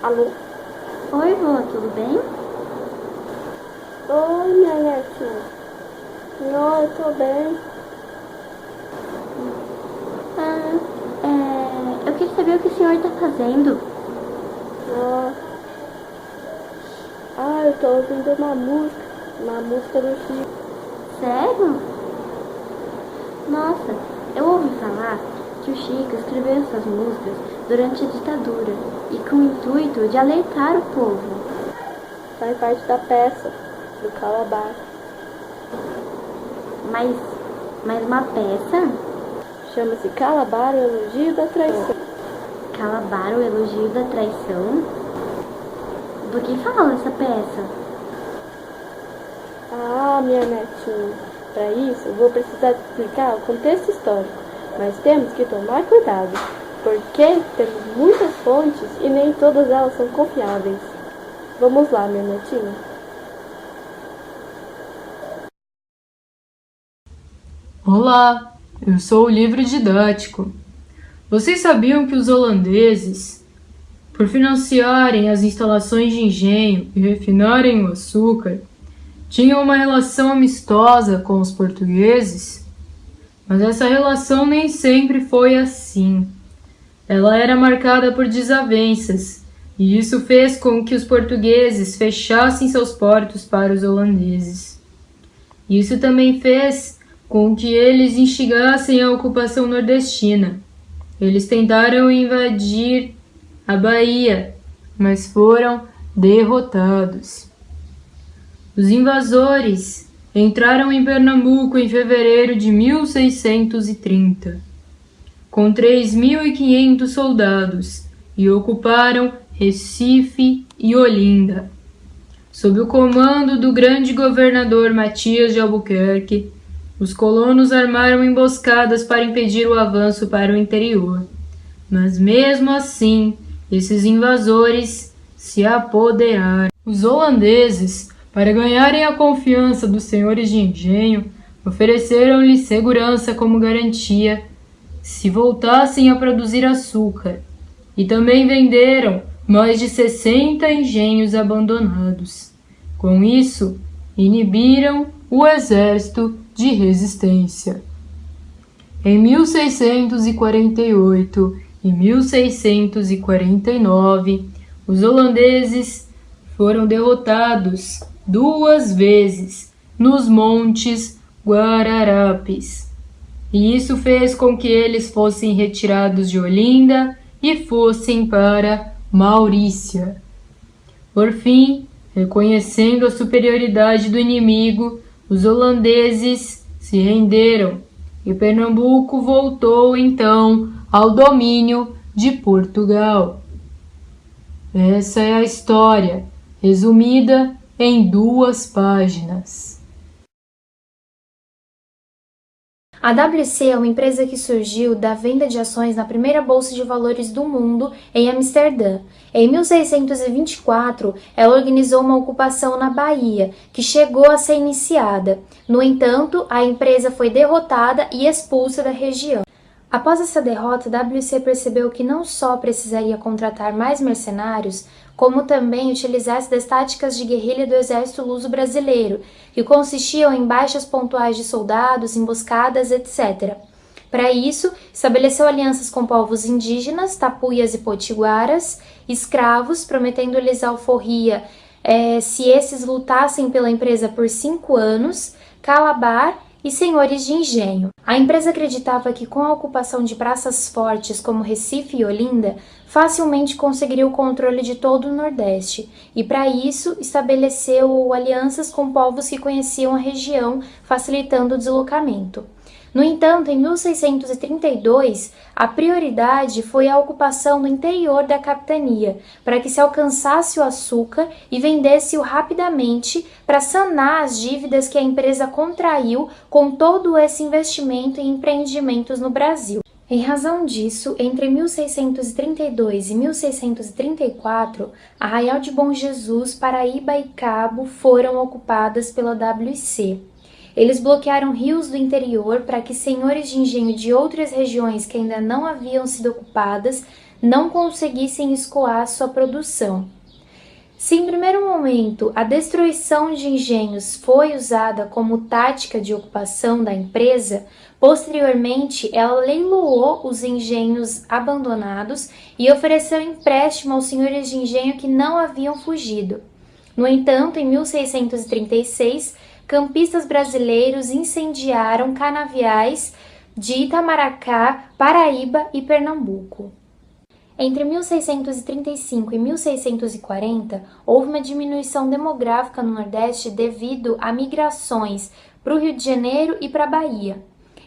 Alô? Oi, vô, tudo bem? Oi, minha netinha. Não, eu tô bem. Eu queria saber o que o senhor tá fazendo. Eu tô ouvindo uma música do Chico. Sério? Nossa, eu ouvi falar que o Chico escreveu essas músicas durante a ditadura e com o intuito de alertar o povo. Faz parte da peça do Calabar. Mas uma peça? Chama-se Calabar, o Elogio da Traição. Calabar, o elogio da traição? Do que fala essa peça? Minha netinha. Para isso, eu vou precisar explicar o contexto histórico. Mas temos que tomar cuidado, porque temos muitas fontes e nem todas elas são confiáveis. Vamos lá, minha netinha. Olá, eu sou o livro didático. Vocês sabiam que os holandeses, por financiarem as instalações de engenho e refinarem o açúcar, tinham uma relação amistosa com os portugueses? Mas essa relação nem sempre foi assim. Ela era marcada por desavenças, e isso fez com que os portugueses fechassem seus portos para os holandeses. Isso também fez com que eles instigassem a ocupação nordestina. Eles tentaram invadir a Bahia, mas foram derrotados. Os invasores entraram em Pernambuco em fevereiro de 1630, com 3.500 soldados, e ocuparam Recife e Olinda. Sob o comando do grande governador Matias de Albuquerque, os colonos armaram emboscadas para impedir o avanço para o interior. Mas mesmo assim, esses invasores se apoderaram. Os holandeses, para ganharem a confiança dos senhores de engenho, ofereceram-lhes segurança como garantia se voltassem a produzir açúcar, e também venderam mais de 60 engenhos abandonados. Com isso, inibiram o exército de resistência. Em 1648 e 1649, os holandeses foram derrotados 2 vezes nos Montes Guararapes, e isso fez com que eles fossem retirados de Olinda e fossem para Maurícia. Por fim, reconhecendo a superioridade do inimigo, os holandeses se renderam e Pernambuco voltou então ao domínio de Portugal. Essa é a história, resumida em 2 páginas. A WC é uma empresa que surgiu da venda de ações na primeira bolsa de valores do mundo em Amsterdã. Em 1624, ela organizou uma ocupação na Bahia, que chegou a ser iniciada. No entanto, a empresa foi derrotada e expulsa da região. Após essa derrota, a WC percebeu que não só precisaria contratar mais mercenários, como também utilizar-se das táticas de guerrilha do exército luso-brasileiro, que consistiam em baixas pontuais de soldados, emboscadas, etc. Para isso, estabeleceu alianças com povos indígenas, tapuias e potiguaras, escravos, prometendo-lhes alforria se esses lutassem pela empresa por 5 anos, Calabar e senhores de engenho. A empresa acreditava que com a ocupação de praças fortes como Recife e Olinda, facilmente conseguiria o controle de todo o Nordeste, e para isso estabeleceu alianças com povos que conheciam a região, facilitando o deslocamento. No entanto, em 1632, a prioridade foi a ocupação do interior da capitania, para que se alcançasse o açúcar e vendesse-o rapidamente para sanar as dívidas que a empresa contraiu com todo esse investimento em empreendimentos no Brasil. Em razão disso, entre 1632 e 1634, Arraial de Bom Jesus, Paraíba e Cabo foram ocupadas pela WC. Eles bloquearam rios do interior para que senhores de engenho de outras regiões que ainda não haviam sido ocupadas não conseguissem escoar sua produção. Se em primeiro momento a destruição de engenhos foi usada como tática de ocupação da empresa, posteriormente ela leiloou os engenhos abandonados e ofereceu empréstimo aos senhores de engenho que não haviam fugido. No entanto, em 1636, campistas brasileiros incendiaram canaviais de Itamaracá, Paraíba e Pernambuco. Entre 1635 e 1640, houve uma diminuição demográfica no Nordeste devido a migrações para o Rio de Janeiro e para a Bahia.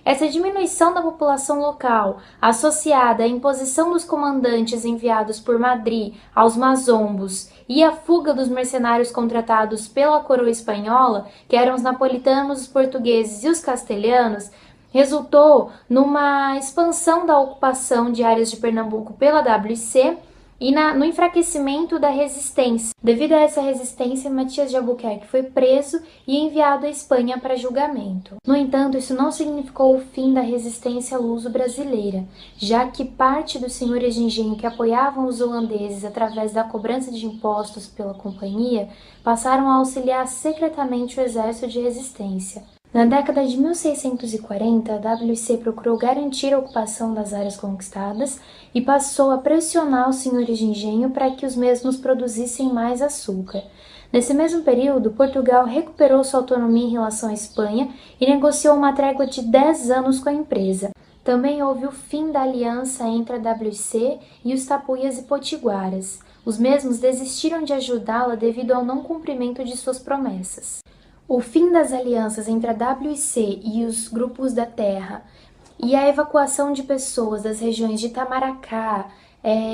Essa diminuição da população local, associada à imposição dos comandantes enviados por Madrid aos mazombos e a fuga dos mercenários contratados pela coroa espanhola, que eram os napolitanos, os portugueses e os castelhanos, resultou numa expansão da ocupação de áreas de Pernambuco pela WC e no enfraquecimento da resistência. Devido a essa resistência, Matias de Albuquerque foi preso e enviado à Espanha para julgamento. No entanto, isso não significou o fim da resistência luso-brasileira, já que parte dos senhores de engenho que apoiavam os holandeses através da cobrança de impostos pela companhia passaram a auxiliar secretamente o exército de resistência. Na década de 1640, a WC procurou garantir a ocupação das áreas conquistadas e passou a pressionar os senhores de engenho para que os mesmos produzissem mais açúcar. Nesse mesmo período, Portugal recuperou sua autonomia em relação à Espanha e negociou uma trégua de 10 anos com a empresa. Também houve o fim da aliança entre a WC e os tapuias e potiguaras. Os mesmos desistiram de ajudá-la devido ao não cumprimento de suas promessas. O fim das alianças entre a WC e os grupos da terra e a evacuação de pessoas das regiões de Itamaracá,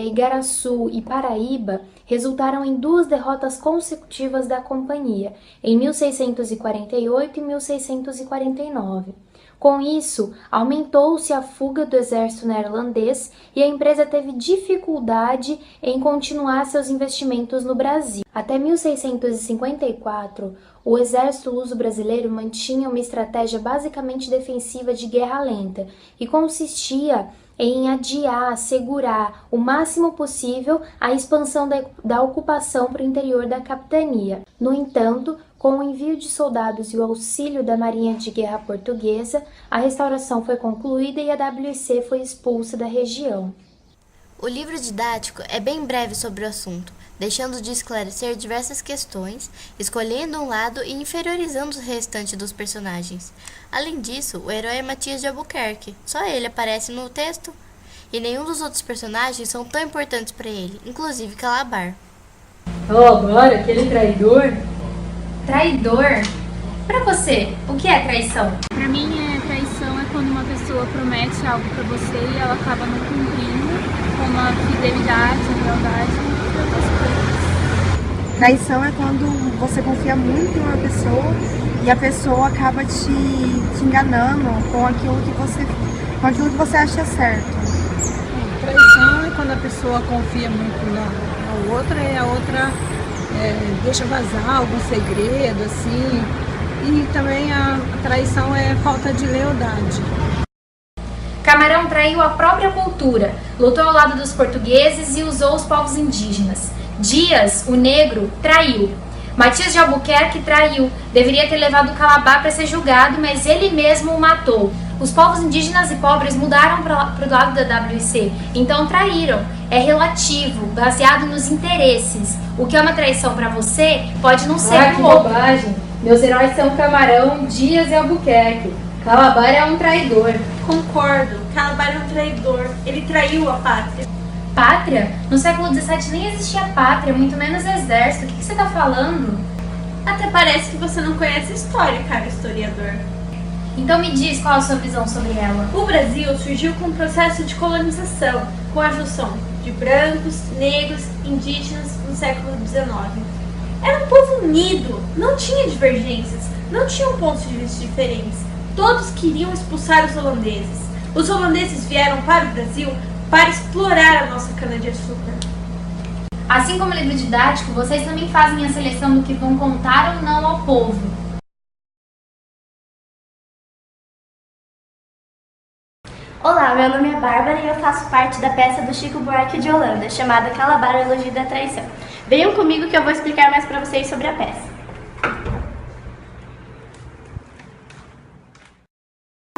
Igaraçu e Paraíba resultaram em 2 derrotas consecutivas da companhia, em 1648 e 1649. Com isso, aumentou-se a fuga do exército neerlandês e a empresa teve dificuldade em continuar seus investimentos no Brasil. Até 1654, o exército luso-brasileiro mantinha uma estratégia basicamente defensiva de guerra lenta, que consistia em adiar, segurar o máximo possível a expansão da ocupação para o interior da capitania. No entanto, com o envio de soldados e o auxílio da Marinha de Guerra Portuguesa, a restauração foi concluída e a WC foi expulsa da região. O livro didático é bem breve sobre o assunto, deixando de esclarecer diversas questões, escolhendo um lado e inferiorizando o restante dos personagens. Além disso, o herói é Matias de Albuquerque, só ele aparece no texto, e nenhum dos outros personagens são tão importantes para ele, inclusive Calabar. Calabar, aquele traidor? Traidor? Pra você, o que é traição? Pra mim, traição é quando uma pessoa promete algo pra você e ela acaba não cumprindo, como a fidelidade, a lealdade e outras coisas. Traição é quando você confia muito em uma pessoa e a pessoa acaba te enganando com aquilo que você acha certo. Traição é quando a pessoa confia muito na outra e a outra deixa vazar algum segredo, assim. E também a traição é falta de lealdade. Camarão traiu a própria cultura, lutou ao lado dos portugueses e usou os povos indígenas. Dias, o negro, traiu. Matias de Albuquerque traiu, deveria ter levado Calabar para ser julgado, mas ele mesmo o matou. Os povos indígenas e pobres mudaram para o lado da WC, então traíram. É relativo, baseado nos interesses. O que é uma traição para você pode não ser que bobagem! Meus heróis são Camarão, Dias e Albuquerque. Calabar é um traidor. Concordo, Calabar é um traidor. Ele traiu a pátria. Pátria? No século XVII nem existia pátria, muito menos exército. O que você está falando? Até parece que você não conhece a história, cara historiador. Então me diz qual a sua visão sobre ela. O Brasil surgiu com um processo de colonização, com a junção de brancos, negros, indígenas no século XIX. Era um povo unido, não tinha divergências, não tinham pontos de vista diferentes. Todos queriam expulsar os holandeses. Os holandeses vieram para o Brasil para explorar a nossa cana-de-açúcar. Assim como o livro didático, vocês também fazem a seleção do que vão contar ou não ao povo. Olá, Olá, meu nome é Bárbara e eu faço parte da peça do Chico Buarque de Holanda, chamada Calabar, o Elogio da Traição. Venham comigo que eu vou explicar mais para vocês sobre a peça.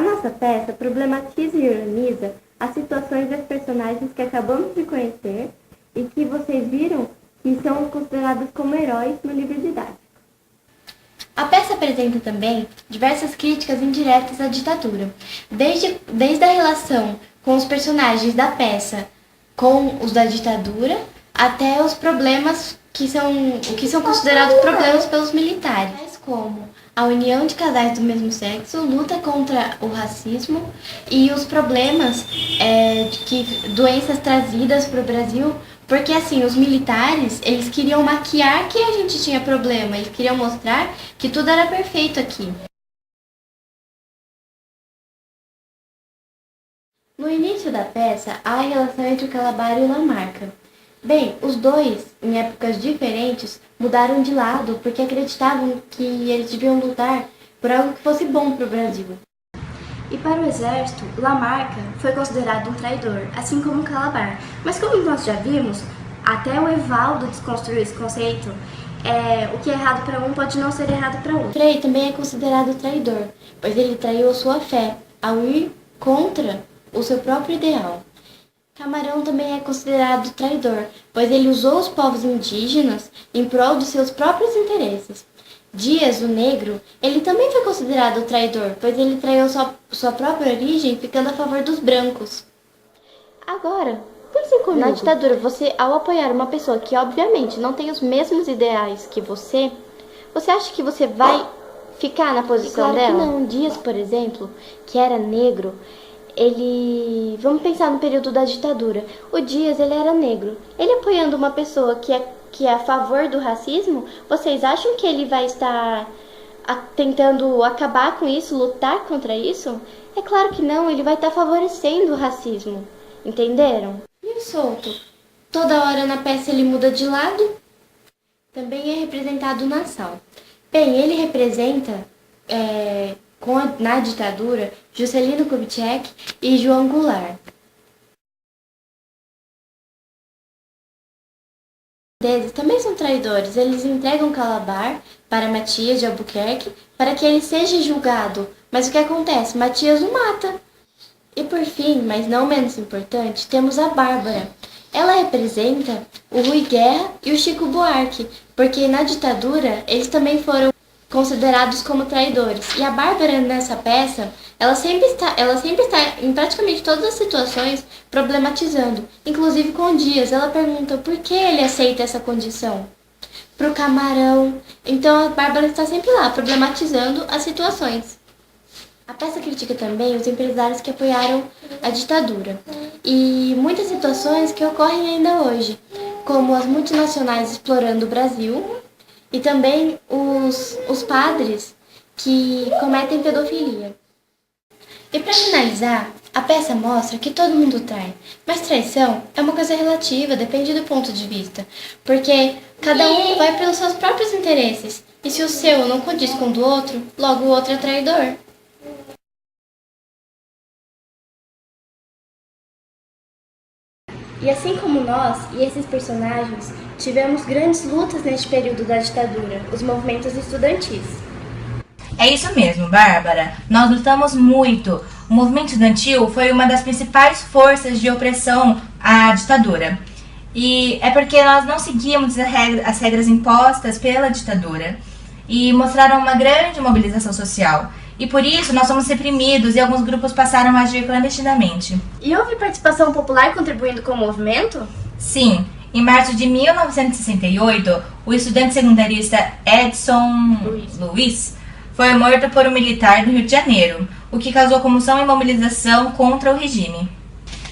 A nossa peça problematiza e ironiza as situações das personagens que acabamos de conhecer e que vocês viram que são considerados como heróis no livro didático. A peça apresenta também diversas críticas indiretas à ditadura, desde a relação com os personagens da peça com os da ditadura, até os problemas que são considerados problemas pelos militares, tais como a união de casais do mesmo sexo, luta contra o racismo e os problemas doenças trazidas para o Brasil. Porque assim, os militares, eles queriam maquiar que a gente tinha problema, eles queriam mostrar que tudo era perfeito aqui. No início da peça, há a relação entre o Calabar e o Lamarca. Bem, os dois, em épocas diferentes, mudaram de lado porque acreditavam que eles deviam lutar por algo que fosse bom para o Brasil. E para o exército, Lamarca foi considerado um traidor, assim como Calabar. Mas como nós já vimos, até o Evaldo desconstruiu esse conceito, o que é errado para um pode não ser errado para outro. Frei também é considerado traidor, pois ele traiu a sua fé ao ir contra o seu próprio ideal. Camarão também é considerado traidor, pois ele usou os povos indígenas em prol de seus próprios interesses. Dias, o Negro, ele também foi considerado traidor, pois ele traiu sua própria origem ficando a favor dos brancos. Agora, pense comigo. Na ditadura, você, ao apoiar uma pessoa que obviamente não tem os mesmos ideais que você acha que você vai ficar na posição dela? Claro que não. Dias, por exemplo, que era negro, vamos pensar no período da ditadura. O Dias, ele era negro. Ele apoiando uma pessoa que é a favor do racismo, vocês acham que ele vai estar tentando acabar com isso, lutar contra isso? É claro que não, ele vai estar favorecendo o racismo. Entenderam? E o Souto? Toda hora na peça ele muda de lado? Também é representado na Sal. Bem, ele representa, na ditadura, Juscelino Kubitschek e João Goulart. Eles também são traidores. Eles entregam Calabar para Matias de Albuquerque para que ele seja julgado. Mas o que acontece? Matias o mata. E por fim, mas não menos importante, temos a Bárbara. Ela representa o Rui Guerra e o Chico Buarque, porque na ditadura eles também foram considerados como traidores. E a Bárbara nessa peça, ela sempre está em praticamente todas as situações problematizando, inclusive com o Dias. Ela pergunta por que ele aceita essa condição pro Camarão. Então a Bárbara está sempre lá problematizando as situações. A peça critica também os empresários que apoiaram a ditadura e muitas situações que ocorrem ainda hoje, como as multinacionais explorando o Brasil e também os padres que cometem pedofilia. E para finalizar, a peça mostra que todo mundo trai, mas traição é uma coisa relativa, depende do ponto de vista, porque cada um vai pelos seus próprios interesses, e se o seu não condiz com o do outro, logo o outro é traidor. E assim como nós e esses personagens, tivemos grandes lutas neste período da ditadura, os movimentos estudantis. É isso mesmo, Bárbara. Nós lutamos muito. O movimento estudantil foi uma das principais forças de opressão à ditadura. E é porque nós não seguíamos as regras impostas pela ditadura e mostraram uma grande mobilização social. E por isso nós somos reprimidos e alguns grupos passaram a agir clandestinamente. E houve participação popular contribuindo com o movimento? Sim. Em março de 1968, o estudante secundarista Edson Luiz foi morto por um militar do Rio de Janeiro, o que causou comoção e mobilização contra o regime.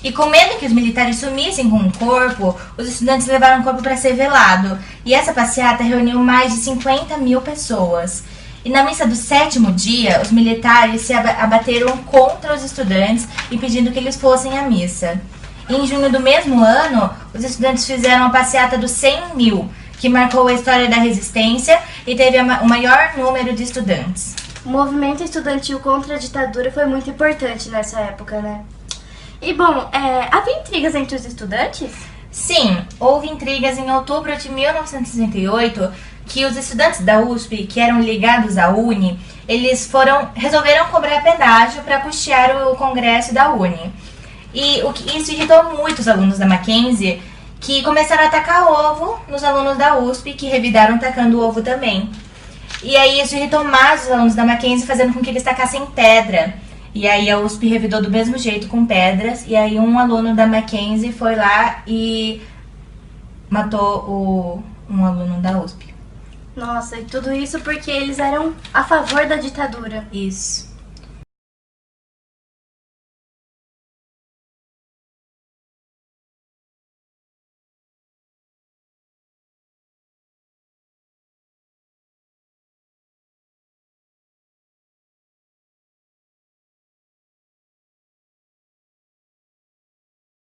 E com medo que os militares sumissem com o corpo, os estudantes levaram o corpo para ser velado. E essa passeata reuniu mais de 50 mil pessoas. E na missa do 7º dia, os militares se abateram contra os estudantes, impedindo que eles fossem à missa. E em junho do mesmo ano, os estudantes fizeram a passeata dos 100 mil, que marcou a história da resistência e teve o maior número de estudantes. O movimento estudantil contra a ditadura foi muito importante nessa época, né? E bom, havia intrigas entre os estudantes? Sim, houve intrigas em outubro de 1968 que os estudantes da USP, que eram ligados à UNE, eles resolveram cobrar pedágio para custear o congresso da UNE. E isso irritou muito os alunos da Mackenzie, que começaram a atacar ovo nos alunos da USP, que revidaram atacando o ovo também. E aí isso irritou mais os alunos da Mackenzie, fazendo com que eles tacassem pedra. E aí a USP revidou do mesmo jeito, com pedras, e aí um aluno da Mackenzie foi lá e matou um aluno da USP. Nossa, e tudo isso porque eles eram a favor da ditadura. Isso.